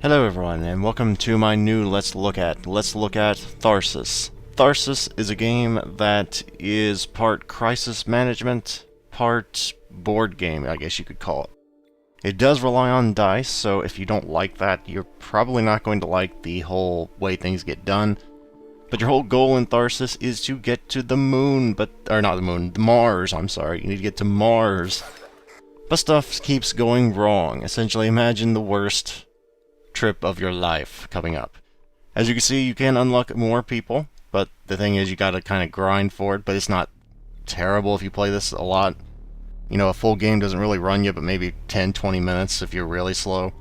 Hello everyone, and welcome to my new Let's Look At Tharsis. Tharsis is a game that is part crisis management, part board game, I guess you could call it. It does rely on dice, so if you don't like that, you're probably not going to like the whole way things get done. But your whole goal in Tharsis is to get to the moon, or not the moon, Mars, I'm sorry. You need to get to Mars. But stuff keeps going wrong. Essentially, imagine the worst trip of your life coming up. As you can see, you can unlock more people, but the thing is you gotta kind of grind for it, but it's not terrible if you play this a lot. You know, a full game doesn't really run you, but maybe 10-20 minutes if you're really slow.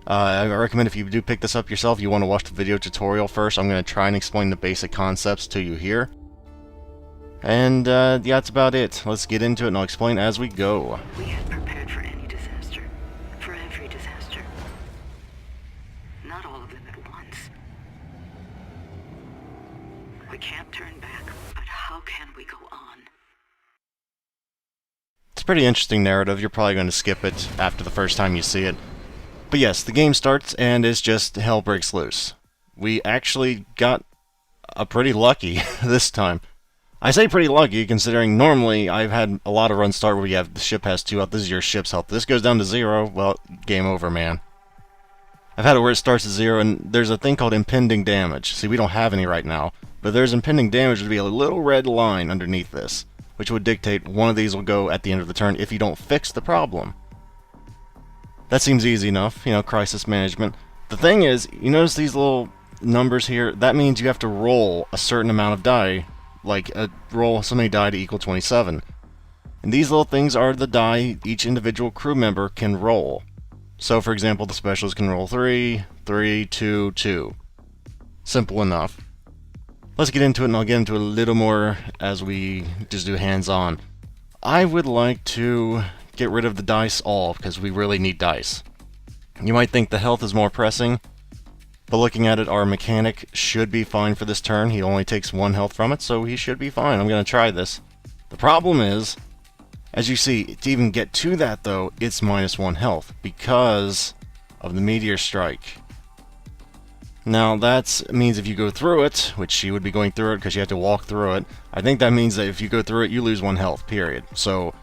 I recommend if you do pick this up yourself, you want to watch the video tutorial first. I'm going to try and explain the basic concepts to you here. And yeah, that's about it. Let's get into it and I'll explain as we go. We had prepared for any disaster. For every disaster. Not all of them at once. We can't turn back, but how can we go on? It's a pretty interesting narrative. You're probably going to skip it after the first time you see it. But yes, the game starts and it's just hell breaks loose. We actually got pretty lucky this time. I say pretty lucky considering normally I've had a lot of runs start where you have the ship has 2 health. This is your ship's health. This goes down to 0. Well, game over, man. I've had it where it starts at 0 and there's a thing called impending damage. See, we don't have any right now, but there's impending damage. Would be a little red line underneath this, which would dictate one of these will go at the end of the turn if you don't fix the problem. That seems easy enough, you know, crisis management. The thing is, you notice these little numbers here? That means you have to roll a certain amount of die, like roll so many die to equal 27. And these little things are the die each individual crew member can roll. So, for example, the specialists can roll 3, 3, 2, 2. Simple enough. Let's get into it, and I'll get into it a little more as we just do hands-on. I would like to get rid of the dice all, because we really need dice. You might think the health is more pressing, but looking at it, our mechanic should be fine for this turn. He only takes 1 health from it, so he should be fine. I'm going to try this. The problem is, as you see, to even get to that though, it's -1 health, because of the meteor strike. Now that means if you go through it, which she would be going through it because you have to walk through it, I think that means that if you go through it, you lose 1 health, period. So,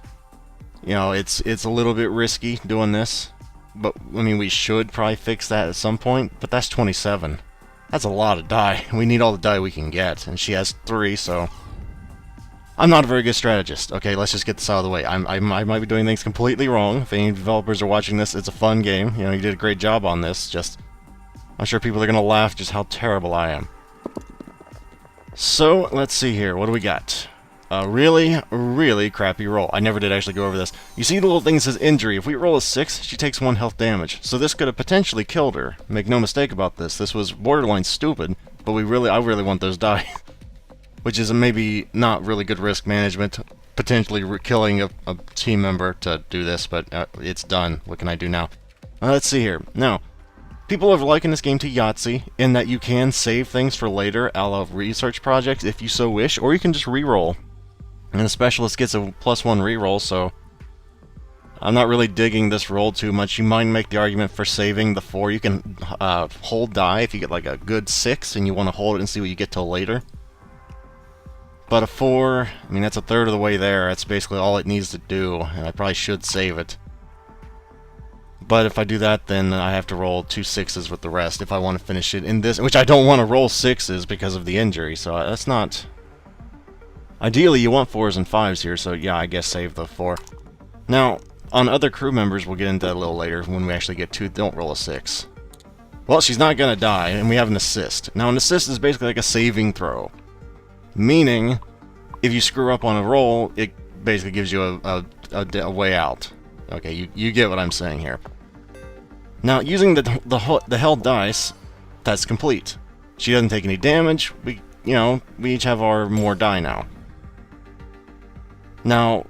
you know, it's a little bit risky doing this, but I mean, we should probably fix that at some point, but that's 27. That's a lot of die. We need all the die we can get, and she has 3, so I'm not a very good strategist. Okay, let's just get this out of the way. I might be doing things completely wrong. If any developers are watching this, it's a fun game. You know, you did a great job on this. Just, I'm sure people are going to laugh just how terrible I am. So, let's see here. What do we got? A really, really crappy roll. I never did actually go over this. You see the little thing that says injury. If we roll a 6, she takes 1 health damage. So this could have potentially killed her. Make no mistake about this. This was borderline stupid, but I really want those die. Which is maybe not really good risk management. Potentially killing a team member to do this, but it's done. What can I do now? Let's see here. Now, people have likened this game to Yahtzee in that you can save things for later, a la research projects, if you so wish, or you can just re-roll. And the specialist gets a +1 reroll, so I'm not really digging this roll too much. You might make the argument for saving the 4. You can hold die if you get like a good 6 and you want to hold it and see what you get till later. But a 4, I mean, that's a third of the way there. That's basically all it needs to do, and I probably should save it. But if I do that, then I have to roll 2 6s with the rest if I want to finish it in this, which I don't want to roll 6s because of the injury, so that's not... Ideally, you want 4s and 5s here, so yeah, I guess save the 4. Now, on other crew members, we'll get into that a little later when we actually get 2. Don't roll a 6. Well, she's not going to die, and we have an assist. Now, an assist is basically like a saving throw. Meaning, if you screw up on a roll, it basically gives you a way out. Okay, you get what I'm saying here. Now, using the held dice, that's complete. She doesn't take any damage. We each have our more die now. Now,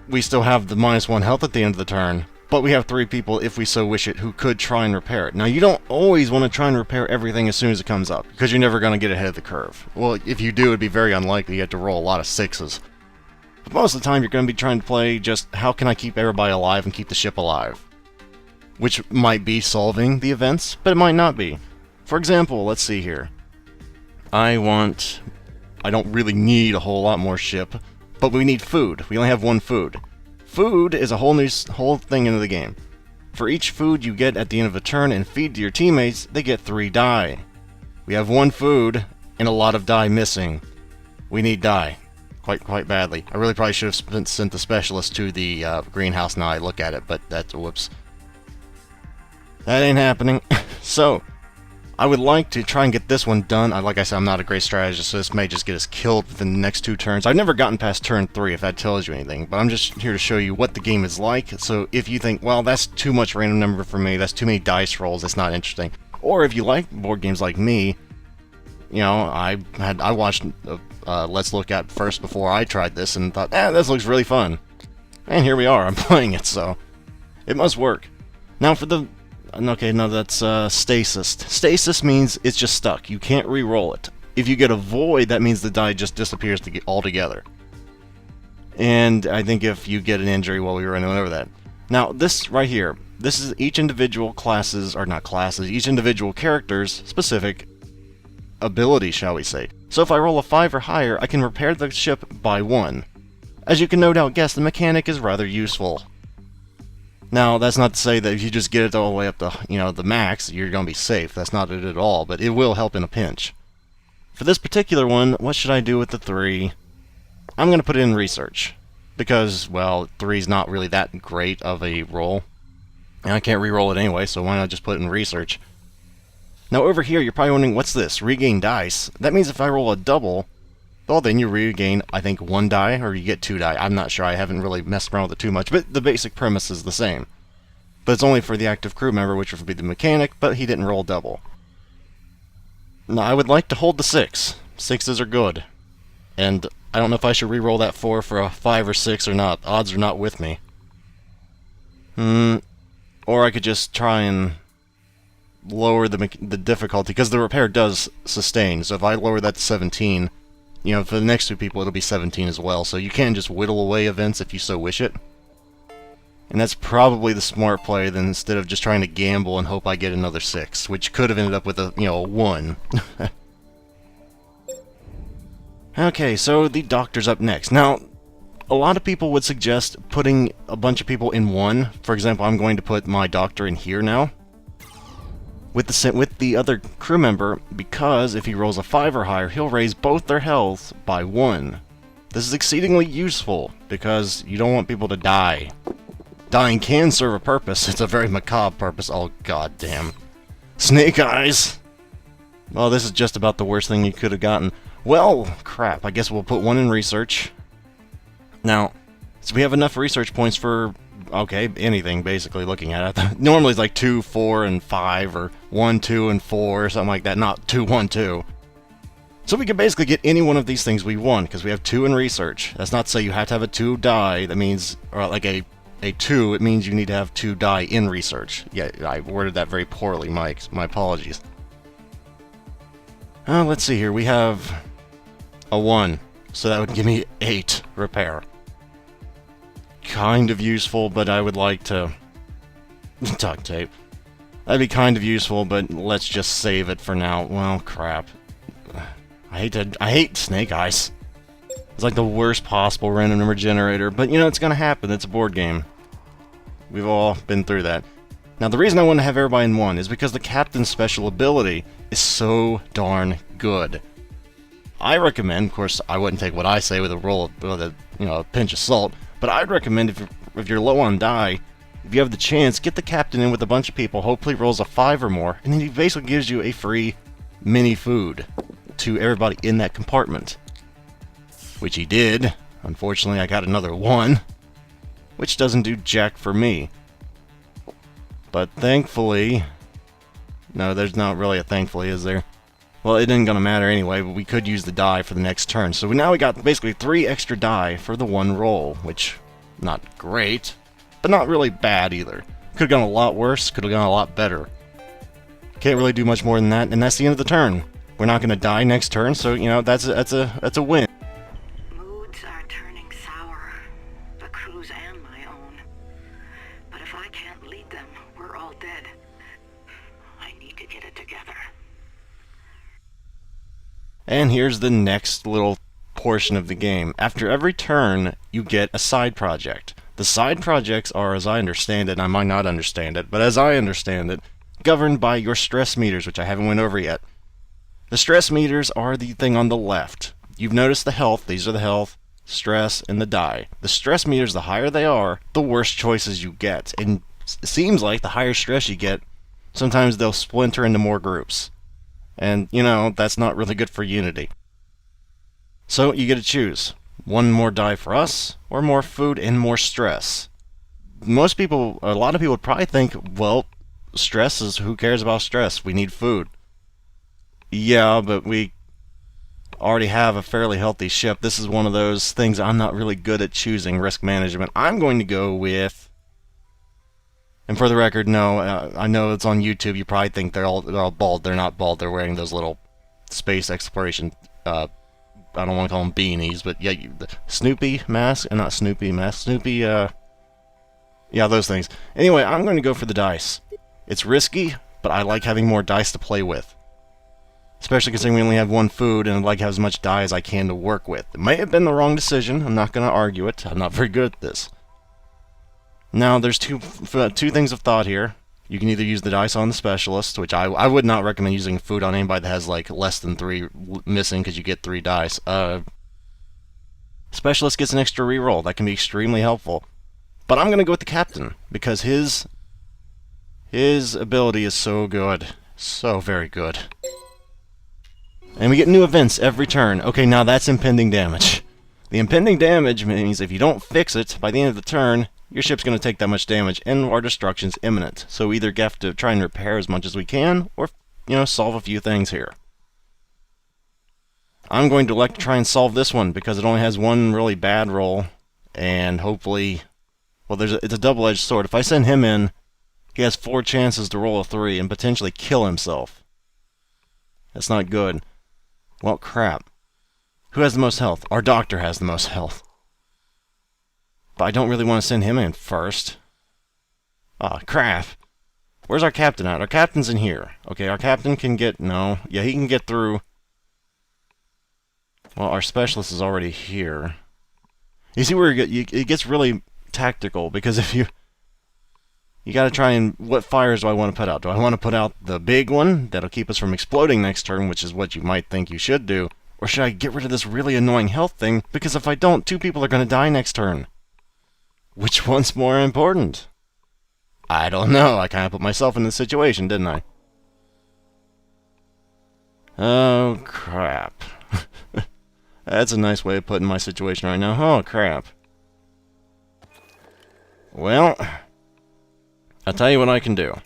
we still have the -1 health at the end of the turn, but we have 3 people, if we so wish it, who could try and repair it. Now, you don't always want to try and repair everything as soon as it comes up, because you're never going to get ahead of the curve. Well, if you do, it'd be very unlikely. You have to roll a lot of 6s. But most of the time, you're going to be trying to play just, how can I keep everybody alive and keep the ship alive? which might be solving the events, but it might not be. For example, let's see here. I don't really need a whole lot more ship, but we need food. We only have one food. Food is a whole thing into the game. For each food you get at the end of a turn and feed to your teammates, they get 3 die. We have 1 food and a lot of die missing. We need die. Quite badly. I really probably should have sent the specialist to the greenhouse now I look at it, but that's whoops. That ain't happening. So, I would like to try and get this one done. Like I said, I'm not a great strategist, so this may just get us killed within the next 2 turns. I've never gotten past turn 3, if that tells you anything, but I'm just here to show you what the game is like. So if you think, well, that's too much random number for me, that's too many dice rolls, it's not interesting. Or if you like board games like me, you know, I watched Let's Look At first before I tried this and thought, this looks really fun. And here we are, I'm playing it, so it must work. Now for the... Okay, no, that's stasis. Stasis means it's just stuck. You can't re-roll it. If you get a void, that means the die just disappears altogether. And I think if you get an injury, well, we were running over that. Now, this right here, this is each individual each individual character's specific ability, shall we say. So if I roll a 5 or higher, I can repair the ship by 1. As you can no doubt guess, the mechanic is rather useful. Now, that's not to say that if you just get it all the way up to, the max, you're going to be safe. That's not it at all, but it will help in a pinch. For this particular one, what should I do with the 3? I'm going to put it in research. Because, well, 3's not really that great of a roll. And I can't re-roll it anyway, so why not just put it in research? Now, over here, you're probably wondering, what's this? Regain dice? That means if I roll a double, well, then you regain, I think, 1 die, or you get 2 die. I'm not sure. I haven't really messed around with it too much, but the basic premise is the same. But it's only for the active crew member, which would be the mechanic, but he didn't roll double. Now, I would like to hold the 6. 6s are good. And I don't know if I should re-roll that 4 for a 5 or 6 or not. Odds are not with me. Or I could just try and lower the difficulty, because the repair does sustain, so if I lower that to 17... for the next 2 people, it'll be 17 as well, so you can just whittle away events if you so wish it. And that's probably the smart play, than instead of just trying to gamble and hope I get another 6, which could have ended up with a 1. Okay, so the doctor's up next. Now, a lot of people would suggest putting a bunch of people in one. For example, I'm going to put my doctor in here now. With the other crew member, because if he rolls a 5 or higher, he'll raise both their health by 1. This is exceedingly useful, because you don't want people to die. Dying can serve a purpose. It's a very macabre purpose. Oh, goddamn. Snake eyes! Well, this is just about the worst thing you could have gotten. Well, crap. I guess we'll put 1 in research. Now, so we have enough research points for... okay, anything, basically, looking at it. Normally it's like 2, 4, and 5, or 1, 2, and 4, or something like that, not 2, 1, 2. So we can basically get any one of these things we want, because we have 2 in research. That's not to say you have to have a 2 die, that means, or like a 2, it means you need to have 2 die in research. Yeah, I worded that very poorly, my apologies. Let's see here, we have a 1, so that would give me 8 repair. Kind of useful, but I would like to... duct tape. That'd be kind of useful, but let's just save it for now. Well, crap. I hate snake eyes. It's like the worst possible random number generator, but it's gonna happen. It's a board game. We've all been through that. Now, the reason I want to have everybody in one is because the captain's special ability is so darn good. I recommend, of course, I wouldn't take what I say with a pinch of salt, but I'd recommend if you're low on die, if you have the chance, get the captain in with a bunch of people, hopefully rolls a 5 or more, and then he basically gives you a free mini food to everybody in that compartment. Which he did. Unfortunately, I got another 1, which doesn't do jack for me. But thankfully... no, there's not really a thankfully, is there? Well, it isn't going to matter anyway, but we could use the die for the next turn. So now we got basically 3 extra die for the 1 roll, which, not great, but not really bad either. Could have gone a lot worse, could have gone a lot better. Can't really do much more than that, and that's the end of the turn. We're not going to die next turn, so, that's a win. Moods are turning sour, the crew's and my own. But if I can't lead them, we're all And here's the next little portion of the game. After every turn, you get a side project. The side projects are, as I understand it, and I might not understand it, but as I understand it, governed by your stress meters, which I haven't went over yet. The stress meters are the thing on the left. You've noticed the health. These are the health, stress, and the die. The stress meters, the higher they are, the worse choices you get. And it seems like the higher stress you get, sometimes they'll splinter into more groups. And, you know, that's not really good for Unity. So you get to choose. One more die for us, or more food and more stress. Most people, a lot of people would probably think, well, stress is, who cares about stress? We need food. Yeah, but we already have a fairly healthy ship. This is one of those things I'm not really good at choosing, risk management. I'm going to go with, and for the record, no, I know it's on YouTube. You probably think they're all bald. They're not bald. They're wearing those little space exploration, I don't want to call them beanies, but yeah, the Snoopy mask, not Snoopy mask, Snoopy, yeah, those things. Anyway, I'm going to go for the dice. It's risky, but I like having more dice to play with. Especially considering we only have one food, and I'd like to have as much die as I can to work with. It may have been the wrong decision. I'm not going to argue it. I'm not very good at this. Now, there's two things of thought here. You can either use the dice on the specialist, which I would not recommend using food on anybody that has like less than 3 missing, because you get 3 dice. Specialist gets an extra reroll. That can be extremely helpful. But I'm going to go with the captain, because his ability is so good. So very good. And we get new events every turn. Okay, now that's impending damage. The impending damage means if you don't fix it by the end of the turn, your ship's going to take that much damage, and our destruction's imminent. So we either have to try and repair as much as we can, or, you know, solve a few things here. I'm going to elect to try and solve this one, because it only has one really bad roll, and hopefully, well, it's a double-edged sword. If I send him in, he has 4 chances to roll a 3 and potentially kill himself. That's not good. Well, crap. Who has the most health? Our doctor has the most health. But I don't really want to send him in first. Ah, crap. Where's our captain at? Our captain's in here. Okay, our captain can get... No. Yeah, he can get through. Well, our specialist is already here. You see where it gets really tactical, because if you... You gotta try and... What fires do I want to put out? Do I want to put out the big one that'll keep us from exploding next turn, which is what you might think you should do? Or should I get rid of this really annoying health thing? Because if I don't, 2 people are going to die next turn. Which one's more important? I don't know. I kind of put myself in this situation, didn't I? Oh, crap. That's a nice way of putting my situation right now. Oh, crap. Well... I'll tell you what I can do.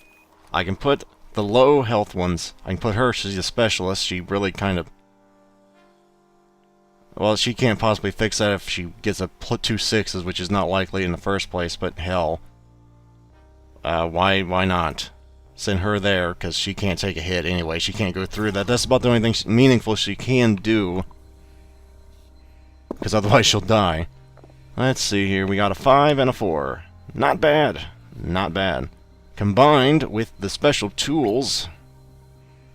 I can put the low health ones. I can put her, she's a specialist. She really kind of... Well, she can't possibly fix that if she gets a 2 6s, which is not likely in the first place, but hell. Why not? Send her there, because she can't take a hit anyway. She can't go through that. That's about the only thing meaningful she can do. Because otherwise she'll die. Let's see here. We got a 5 and a 4. Not bad. Not bad. Combined with the special tools,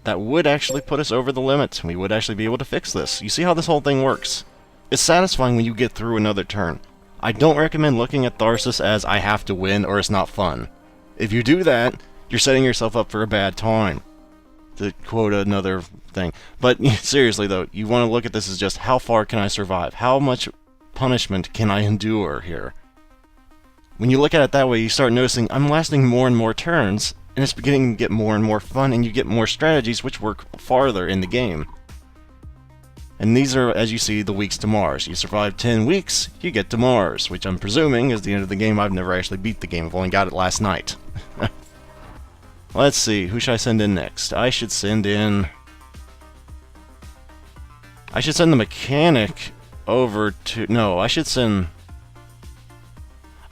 that would actually put us over the limit. We would actually be able to fix this. You see how this whole thing works? It's satisfying when you get through another turn. I don't recommend looking at Tharsis as I have to win or it's not fun. If you do that, you're setting yourself up for a bad time. To quote another thing. But seriously though, you want to look at this as just how far can I survive? How much punishment can I endure here? When you look at it that way, you start noticing I'm lasting more and more turns, and it's beginning to get more and more fun, and you get more strategies which work farther in the game. And these are, as you see, the weeks to Mars. You survive 10 weeks, you get to Mars, which I'm presuming is the end of the game. I've never actually beat the game. I've only got it last night. Let's see, who should I send in next? I should send in... I should send the mechanic over to... No, I should send...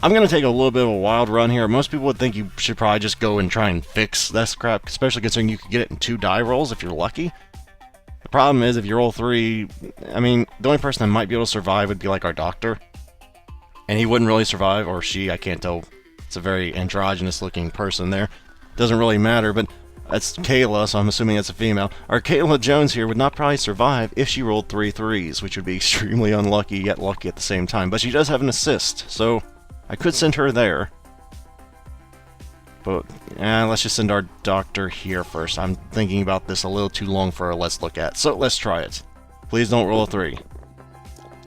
I'm going to take a little bit of a wild run here. Most people would think you should probably just go and try and fix this crap, especially considering you could get it in 2 die rolls if you're lucky. The problem is, if you roll 3, I mean, the only person that might be able to survive would be like our doctor. And he wouldn't really survive, or she, I can't tell. It's a very androgynous looking person there. Doesn't really matter, but That's Kayla, so I'm assuming that's a female. Our Kayla Jones here would not probably survive if she rolled 3 threes, which would be extremely unlucky, yet lucky at the same time. But she does have an assist, so I could send her there. But let's just send our doctor here first. I'm thinking about this a little too long for a let's look at. So let's try it. Please don't roll a 3.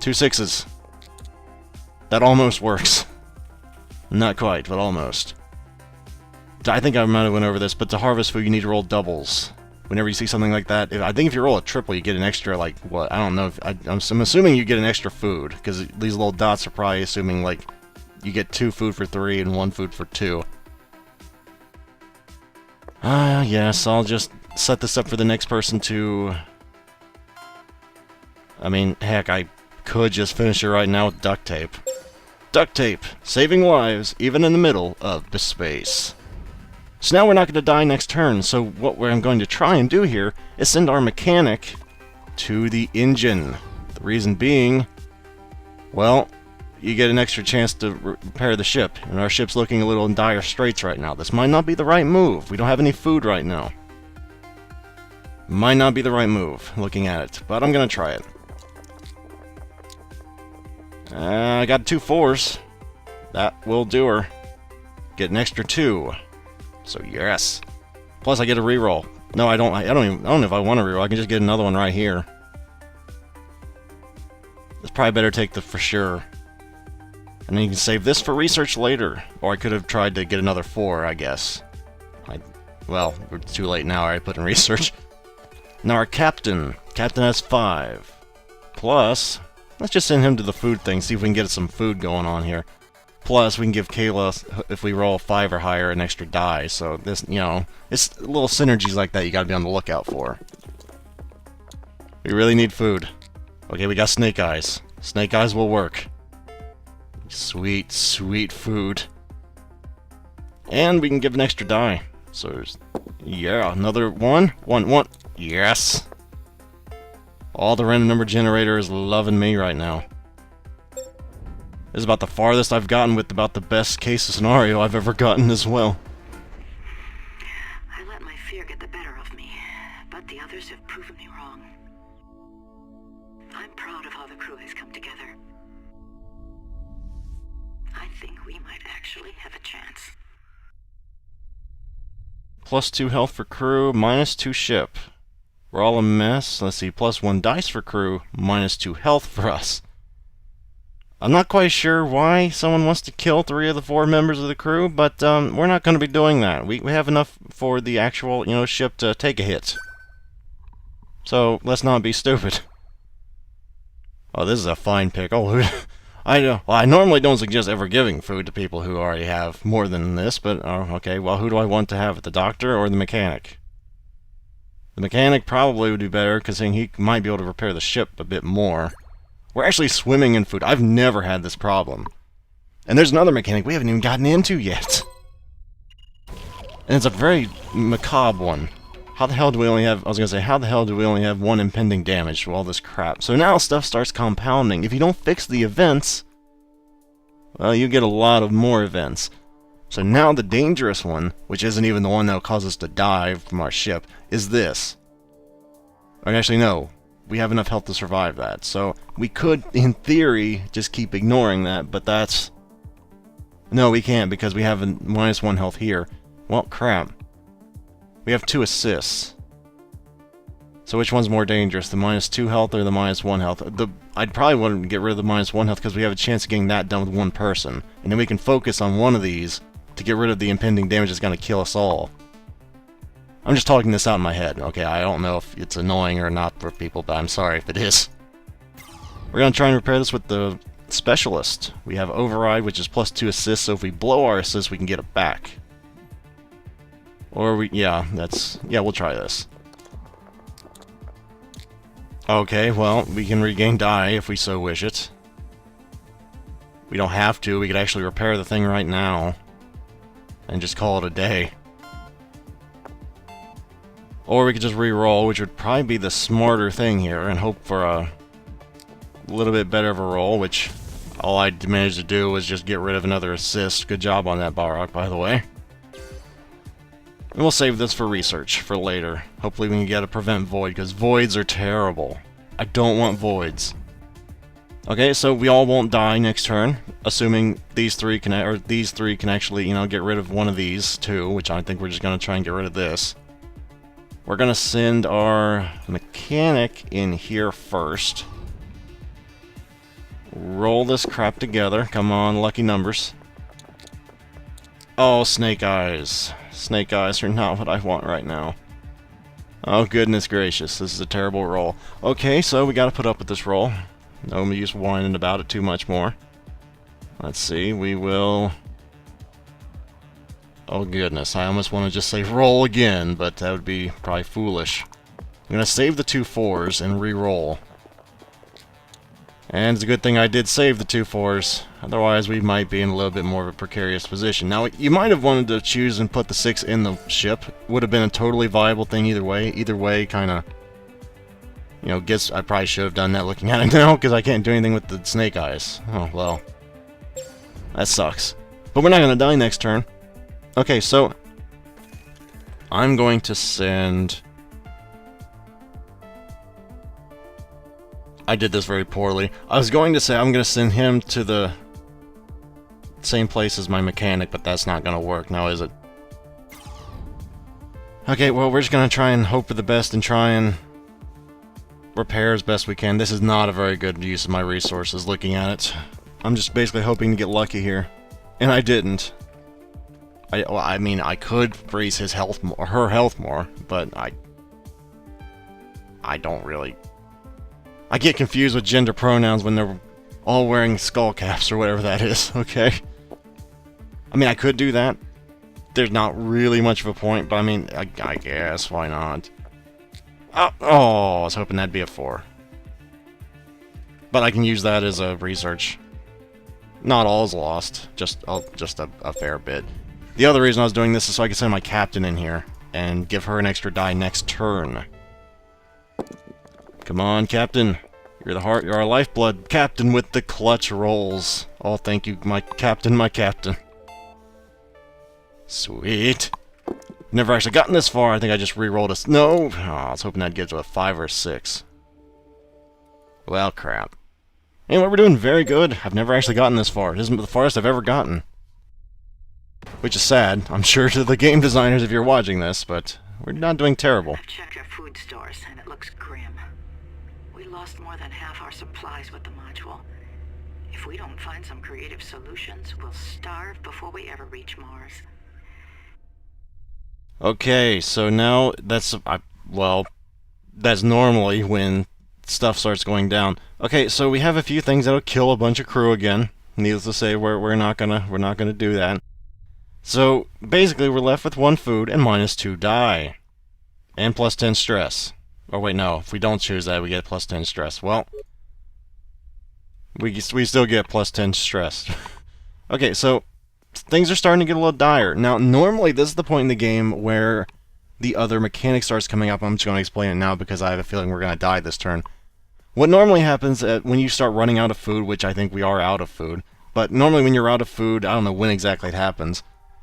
2 sixes. That almost works. Not quite, but almost. I think I might have went over this, but to harvest food you need to roll doubles. Whenever you see something like that, I think if you roll a triple you get an extra, like, what? I don't know. I'm assuming you get an extra food, because these little dots are probably assuming, like, you get 2 food for 3 and 1 food for 2. Yes, I'll just set this up for the next person to... I mean, heck, I could just finish it right now with duct tape. Duct tape! Saving lives, even in the middle of the space. So now we're not going to die next turn, so what I'm going to try and do here is send our mechanic to the engine. The reason being, well, you get an extra chance to repair the ship, and our ship's looking a little in dire straits right now. This might not be the right move. We don't have any food right now. Might not be the right move, looking at it, but I'm gonna try it. I got 2 4s. That will do her. Get an extra 2. So yes. Plus I get a reroll. No, I don't know if I want a reroll. I can just get another one right here. It's probably better take the for sure. And then you can save this for research later. Or I could have tried to get another 4, I guess. Well, we're too late now, I put in research. Now our captain. Captain has 5. Plus, let's just send him to the food thing, see if we can get some food going on here. Plus, we can give Kayla, if we roll 5 or higher, an extra die. So this, you know, it's little synergies like that you gotta be on the lookout for. We really need food. Okay, we got snake eyes. Snake eyes will work. Sweet, sweet food. And we can give an extra die. So there's, yeah, another 1. 1. Yes. All the random number generator is loving me right now. This is about the farthest I've gotten with about the best case scenario I've ever gotten as well. I let my fear get the better of me, but the others have proven me wrong. I'm proud of how the crew has come together. I think we might actually have a chance. Plus 2 health for crew, minus 2 ship. We're all a mess. Let's see, plus 1 dice for crew, minus 2 health for us. I'm not quite sure why someone wants to kill 3 of the 4 members of the crew, but we're not going to be doing that. We have enough for the actual, you know, ship to take a hit. So let's not be stupid. Oh, this is a fine pick. Oh, I normally don't suggest ever giving food to people who already have more than this, but okay. Well, who do I want to have it? The doctor or the mechanic? The mechanic probably would be better, because he might be able to repair the ship a bit more. We're actually swimming in food. I've never had this problem. And there's another mechanic we haven't even gotten into yet. And it's a very macabre one. How the hell do we only have... I was going to say, how the hell do we only have 1 impending damage to all this crap? So now stuff starts compounding. If you don't fix the events, well, you get a lot of more events. So now the dangerous one, which isn't even the one that'll cause us to die from our ship, is this. Or actually, no. We have enough health to survive that. So we could, in theory, just keep ignoring that, but that's... No, we can't, because we have a minus 1 health here. Well, crap. We have 2 assists. So which one's more dangerous, the minus 2 health or the minus 1 health? I'd probably want to get rid of the minus 1 health because we have a chance of getting that done with 1 person. And then we can focus on one of these to get rid of the impending damage that's going to kill us all. I'm just talking this out in my head, okay? I don't know if it's annoying or not for people, but I'm sorry if it is. We're going to try and repair this with the specialist. We have override, which is plus 2 assists, so if we blow our assists, we can get it back. Or yeah, we'll try this. Okay, well, we can regain die if we so wish it. We don't have to, we could actually repair the thing right now. And just call it a day. Or we could just re-roll, which would probably be the smarter thing here, and hope for a little bit better of a roll, which all I managed to do was just get rid of another assist. Good job on that, Balrog, by the way. And we'll save this for research for later. Hopefully we can get a prevent void, because voids are terrible. I don't want voids. Okay, so we all won't die next turn, assuming these three can actually, you know, get rid of one of these too, which I think we're just gonna try and get rid of this. We're gonna send our mechanic in here first. Roll this crap together. Come on, lucky numbers. Oh, snake eyes. Snake eyes are not what I want right now. Oh, goodness gracious, this is a terrible roll. Okay, so we gotta put up with this roll. No use whining about it too much more. Let's see, we will... Oh goodness, I almost want to just say roll again, but that would be probably foolish. I'm going to save the 2 4s and re-roll. And it's a good thing I did save the 2 4s, otherwise we might be in a little bit more of a precarious position. Now, you might have wanted to choose and put the 6 in the ship. Would have been a totally viable thing either way. Either way, kind of... You know, guess I probably should have done that looking at it now, because I can't do anything with the snake eyes. Oh, well. That sucks. But we're not going to die next turn. Okay, so... I'm going to send... I did this very poorly. I was going to say I'm going to send him to the same place as my mechanic, but that's not going to work now, is it? Okay, well, we're just going to try and hope for the best and try and repair as best we can. This is not a very good use of my resources, looking at it. I'm just basically hoping to get lucky here. And I didn't. I mean, I could raise his health more, her health more, but I don't really... I get confused with gender pronouns when they're all wearing skull caps or whatever that is, okay? I mean, I could do that. There's not really much of a point, but I mean, I guess, why not? Oh, I was hoping that'd be a 4. But I can use that as a research. Not all is lost, just a fair bit. The other reason I was doing this is so I could send my captain in here and give her an extra die next turn. Come on, Captain. You're the heart, you're our lifeblood. Captain with the clutch rolls. Oh, thank you, my captain, my captain. Sweet. Never actually gotten this far. I think I just re-rolled a... No! Oh, I was hoping I'd get to a 5 or a 6. Well, crap. Anyway, we're doing very good. I've never actually gotten this far. It isn't the farthest I've ever gotten. Which is sad, I'm sure, to the game designers if you're watching this, but we're not doing terrible. I've checked our food stores, and it looks grim. We lost more than half our supplies with the module. If we don't find some creative solutions, we'll starve before we ever reach Mars. Okay, so now that's... well, that's normally when stuff starts going down. Okay, so we have a few things that'll kill a bunch of crew again. Needless to say, we're not gonna do that. So basically, we're left with 1 food and -2 die, and +10 stress. Oh wait, no. If we don't choose that, we get +10 stress. Well, we still get +10 stress. Okay, so things are starting to get a little dire. Now, normally this is the point in the game where the other mechanic starts coming up. I'm just going to explain it now because I have a feeling we're going to die this turn. What normally happens when you start running out of food, which I think we are out of food, but normally when you're out of food, I don't know when exactly it happens,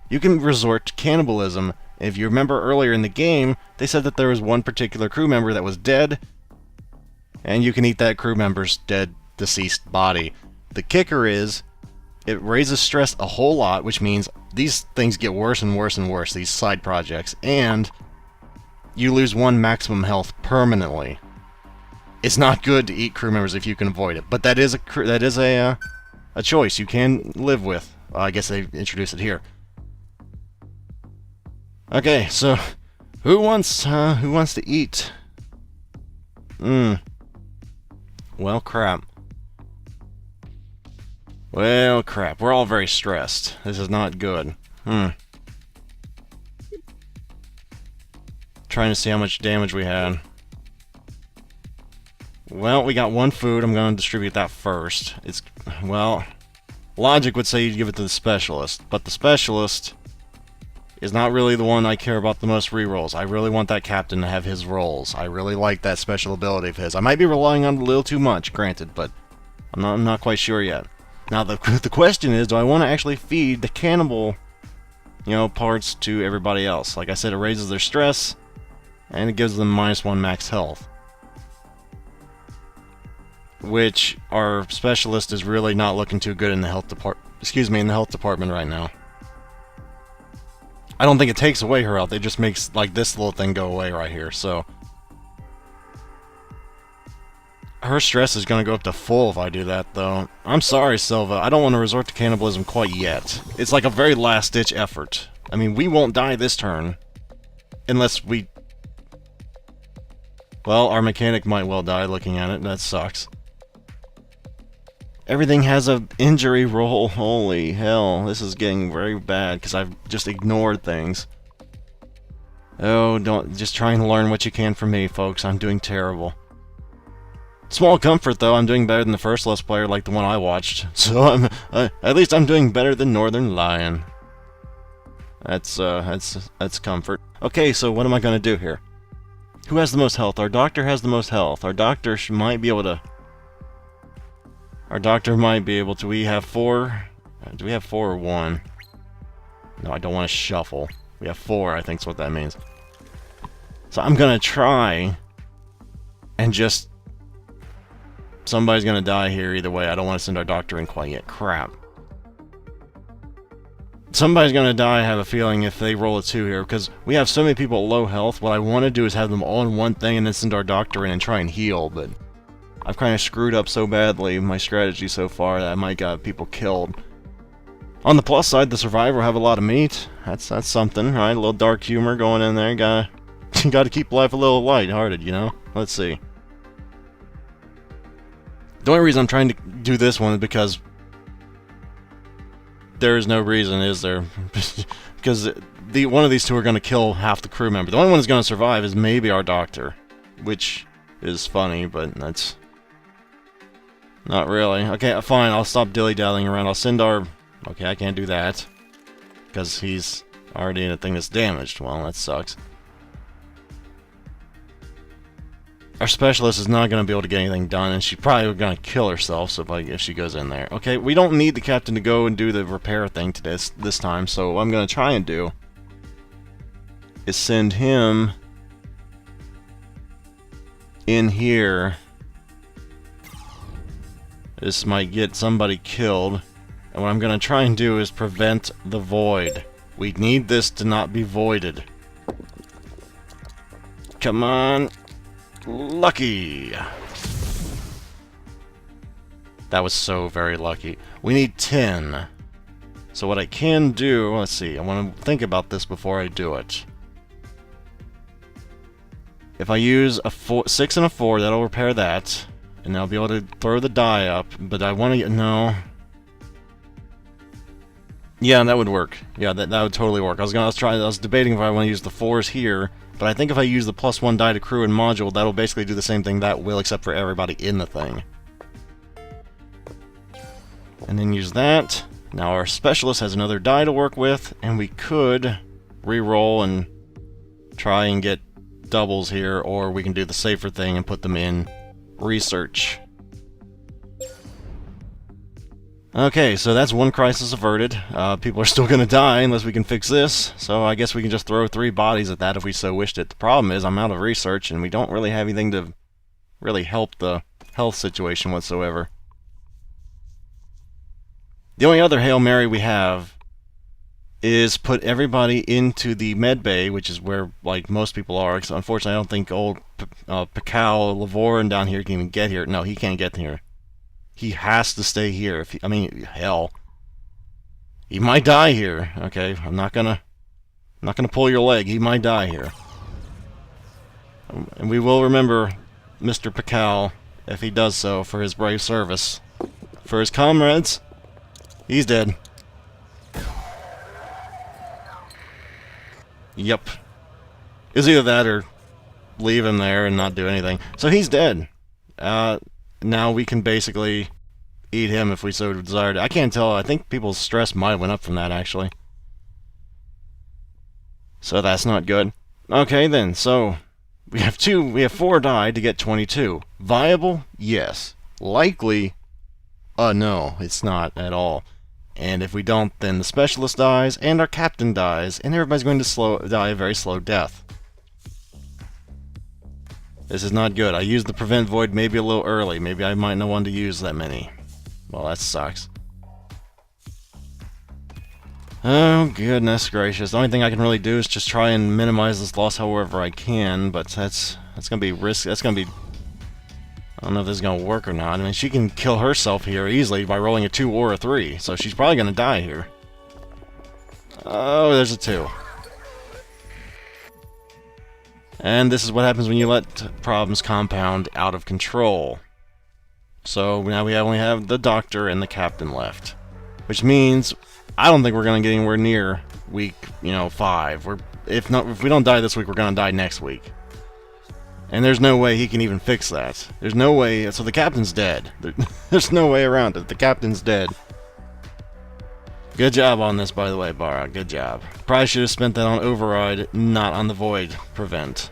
you can resort to cannibalism. If you remember earlier in the game, they said that there was one particular crew member that was dead, and you can eat that crew member's dead, deceased body. The kicker is, it raises stress a whole lot, which means these things get worse and worse and worse, these side projects, and you lose 1 maximum health permanently. It's not good to eat crew members if you can avoid it, but that is a choice you can live with. I guess they introduced it here. Okay, so who wants to eat? Well, crap. Well, crap. We're all very stressed. This is not good. Trying to see how much damage we had. Well, we got 1 food. I'm going to distribute that first. Well, logic would say you'd give it to the specialist, but the specialist is not really the one I care about the most rerolls. I really want that captain to have his rolls. I really like that special ability of his. I might be relying on it a little too much, granted, but I'm not quite sure yet. Now, the question is, do I want to actually feed the cannibal parts to everybody else. Like I said, it raises their stress, and it gives them -1 max health. Which our specialist is really not looking too good in the health department right now. I don't think it takes away her health, it just makes like this little thing go away right here, so her stress is gonna go up to full if I do that, though. I'm sorry, Silva, I don't want to resort to cannibalism quite yet. It's like a very last-ditch effort. I mean, we won't die this turn, unless we... Well, our mechanic might well die looking at it, that sucks. Everything has a injury roll. Holy hell, this is getting very bad because I've just ignored things. Oh, just try and learn what you can from me, folks. I'm doing terrible. Small comfort, though. I'm doing better than the first Let's Player, like the one I watched. So at least I'm doing better than Northern Lion. That's comfort. Okay, so what am I gonna do here? Who has the most health? Our doctor has the most health. Our doctor might be able to. Our doctor might be able to. We have 4. Do we have 4 or 1? No, I don't want to shuffle. We have 4, I think is what that means. So I'm gonna try and just... Somebody's gonna die here either way. I don't want to send our doctor in quite yet. Crap. Somebody's gonna die, I have a feeling, if they roll a 2 here, because we have so many people at low health. What I want to do is have them all in one thing and then send our doctor in and try and heal, but I've kind of screwed up so badly my strategy so far that I might got people killed. On the plus side, the survivor will have a lot of meat. That's something, right? A little dark humor going in there. Gotta keep life a little light-hearted, you know? Let's see. The only reason I'm trying to do this one is because there is no reason, is there? Because one of these two are going to kill half the crew member. The only one who's going to survive is maybe our doctor, which is funny, but that's not really. Okay, fine, I'll stop dilly-dallying around. I'll send our... Okay, I can't do that, because he's already in a thing that's damaged. Well, that sucks. Our specialist is not going to be able to get anything done, and she's probably going to kill herself so if she goes in there. Okay, we don't need the captain to go and do the repair thing to this time, so what I'm going to try and do is send him in here. This might get somebody killed, and what I'm going to try and do is prevent the void. We need this to not be voided. Come on. Lucky! That was so very lucky. We need 10. So what I can do, let's see, I want to think about this before I do it. If I use a 6 and a 4, that'll repair that. And I'll be able to throw the die up, but I want to get... No. Yeah, that would work. Yeah, that would totally work. I was debating if I want to use the 4s here, but I think if I use the +1 die to crew and module, that'll basically do the same thing that will, except for everybody in the thing. And then use that. Now our specialist has another die to work with, and we could re-roll and try and get doubles here, or we can do the safer thing and put them in research. Okay, so that's one crisis averted. People are still gonna die unless we can fix this, so I guess we can just throw 3 bodies at that if we so wished it. The problem is I'm out of research, and we don't really have anything to really help the health situation whatsoever. The only other Hail Mary we have is put everybody into the med bay, which is where, like, most people are, because unfortunately I don't think old Picao Lavorin down here can even get here. No, he can't get here. He has to stay here. I mean, hell, he might die here. Okay, I'm not gonna pull your leg. He might die here, and we will remember Mr. Picao if he does so for his brave service, for his comrades. He's dead. Yep. It's either that or leave him there and not do anything. So he's dead. Now we can basically eat him if we so desired. I can't tell. I think people's stress might have went up from that, actually. So that's not good. Okay, then. So we have 4 die to get 22. Viable? Yes. Likely? No, it's not at all. And if we don't, then the specialist dies, and our captain dies, and everybody's going to die a very slow death. This is not good. I used the prevent void maybe a little early. Maybe I might not want to use that many. Well, that sucks. Oh, goodness gracious. The only thing I can really do is just try and minimize this loss however I can, but that's going to be risky. That's going to be... I don't know if this is going to work or not. I mean, she can kill herself here easily by rolling a 2 or a 3, so she's probably going to die here. Oh, there's a 2. And this is what happens when you let problems compound out of control. So now we only have the doctor and the captain left. Which means I don't think we're going to get anywhere near week, 5. If we don't die this week, we're going to die next week. And there's no way he can even fix that. There's no way... So the captain's dead. There's no way around it. The captain's dead. Good job on this, by the way, Bara. Good job. Probably should have spent that on override, not on the void prevent.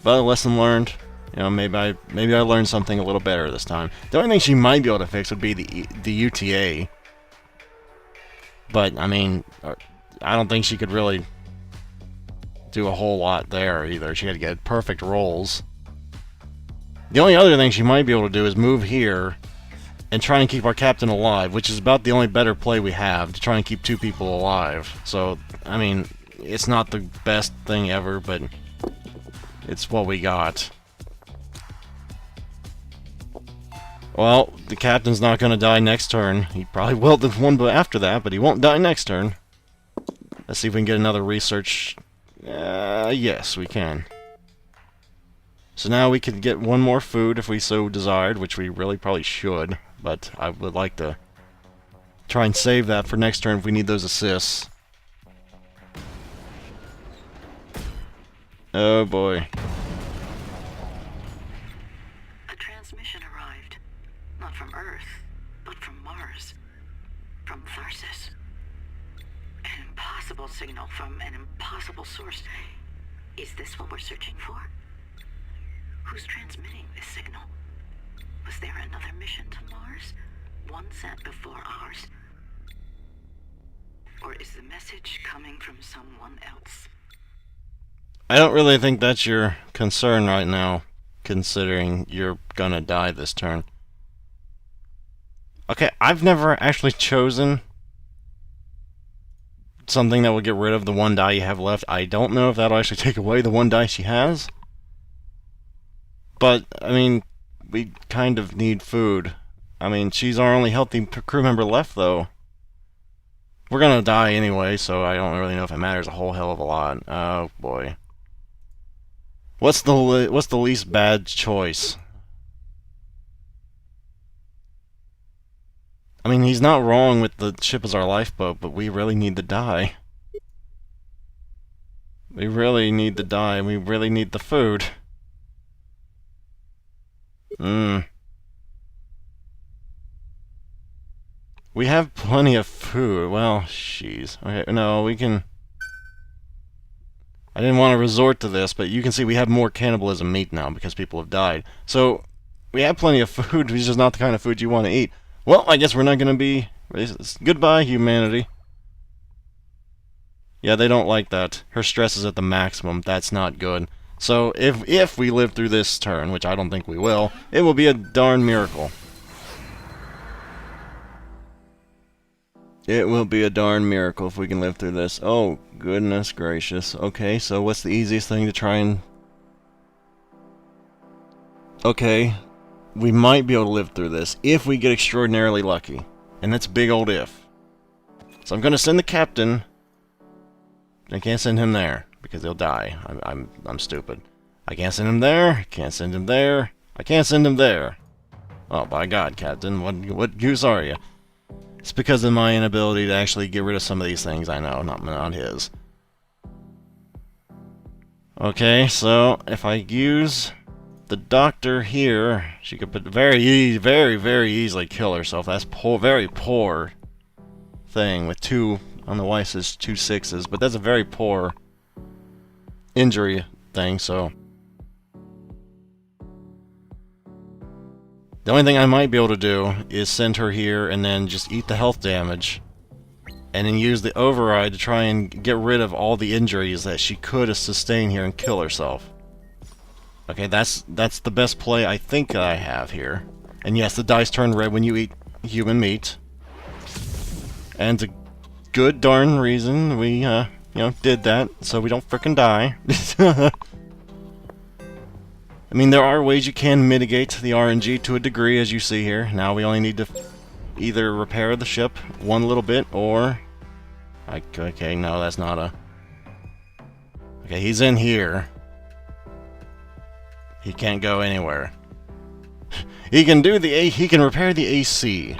But a lesson learned. Maybe I learned something a little better this time. The only thing she might be able to fix would be the UTA. But, I mean, I don't think she could really do a whole lot there either. She had to get perfect rolls. The only other thing she might be able to do is move here and try and keep our captain alive, which is about the only better play we have, to try and keep 2 people alive. So, I mean, it's not the best thing ever, but it's what we got. Well, the captain's not going to die next turn. He probably will the one after that, but he won't die next turn. Let's see if we can get another research. Yes, we can. So now we can get one more food if we so desired, which we really probably should, but I would like to try and save that for next turn if we need those assists. Oh boy. A transmission arrived. Not from Earth, but from Mars. From Tharsis. An impossible signal from an impossible source. Is this what we're searching for? Who's transmitting this signal? Was there another mission to Mars? One sent before ours? Or is the message coming from someone else? I don't really think that's your concern right now, considering you're gonna die this turn. Okay, I've never actually chosen something that will get rid of the 1 die you have left. I don't know if that'll actually take away the 1 die she has. But, I mean, we kind of need food. I mean, she's our only healthy crew member left, though. We're gonna die anyway, so I don't really know if it matters a whole hell of a lot. Oh, boy. What's the least bad choice? I mean, he's not wrong with the ship as our lifeboat, but we really need to die. We really need to die, and we really need the food. We have plenty of food. Well, jeez. Okay, no, we can... I didn't want to resort to this, but you can see we have more cannibalism meat now because people have died. So, we have plenty of food, which is not the kind of food you want to eat. Well, I guess we're not going to be... Goodbye, humanity. Yeah, they don't like that. Her stress is at the maximum. That's not good. So, if we live through this turn, which I don't think we will, it will be a darn miracle. It will be a darn miracle if we can live through this. Oh, goodness gracious. Okay, so what's the easiest thing to try and... Okay, we might be able to live through this if we get extraordinarily lucky. And that's a big old if. So I'm going to send the captain. I can't send him there because he'll die. I'm stupid. I can't send him there. I can't send him there. I can't send him there. Oh, by God, Captain. What goose are you? It's because of my inability to actually get rid of some of these things, I know, not his. Okay, so if I use the doctor very easily kill herself. That's very poor thing with 2, I don't know why it says 2 6s, but that's a very poor injury thing, so. The only thing I might be able to do is send her here and then just eat the health damage. And then use the override to try and get rid of all the injuries that she could have sustained here and kill herself. Okay, that's the best play I think I have here. And yes, the dice turn red when you eat human meat. And a good darn reason we, did that, so we don't frickin' die. I mean, there are ways you can mitigate the RNG to a degree, as you see here. Now we only need to either repair the ship one little bit, or... Okay, no, that's not a... Okay, he's in here. He can't go anywhere. He can do he can repair the AC.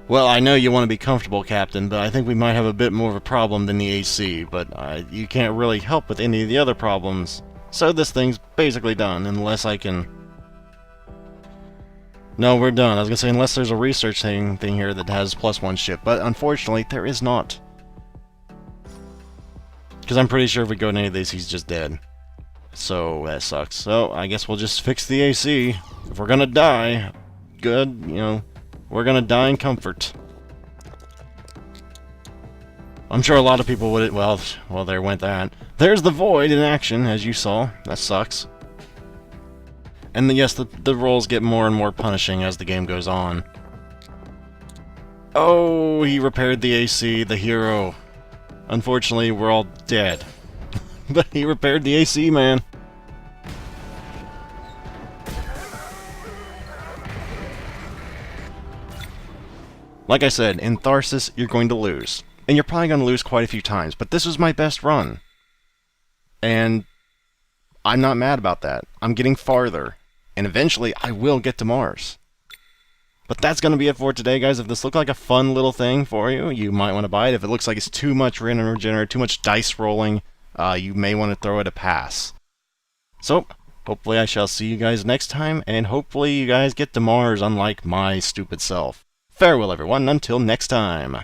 Well, I know you want to be comfortable, Captain, but I think we might have a bit more of a problem than the AC, but you can't really help with any of the other problems. So this thing's basically done, unless I can... No, we're done. I was gonna say, unless there's a research thing here that has +1 ship, but unfortunately, there is not. Because I'm pretty sure if we go to any of these, he's just dead. So, that sucks. So, I guess we'll just fix the AC. If we're gonna die, good, we're gonna die in comfort. I'm sure a lot of people would... Well, there went that. There's the void in action, as you saw. That sucks. And yes, the rolls get more and more punishing as the game goes on. Oh, he repaired the AC, the hero. Unfortunately, we're all dead. But he repaired the AC, man. Like I said, in Tharsis, you're going to lose. And you're probably going to lose quite a few times, but this was my best run. And I'm not mad about that. I'm getting farther. And eventually, I will get to Mars. But that's going to be it for today, guys. If this looked like a fun little thing for you, you might want to buy it. If it looks like it's too much random regenerate, too much dice rolling, you may want to throw it a pass. So, hopefully I shall see you guys next time, and hopefully you guys get to Mars, unlike my stupid self. Farewell, everyone, until next time.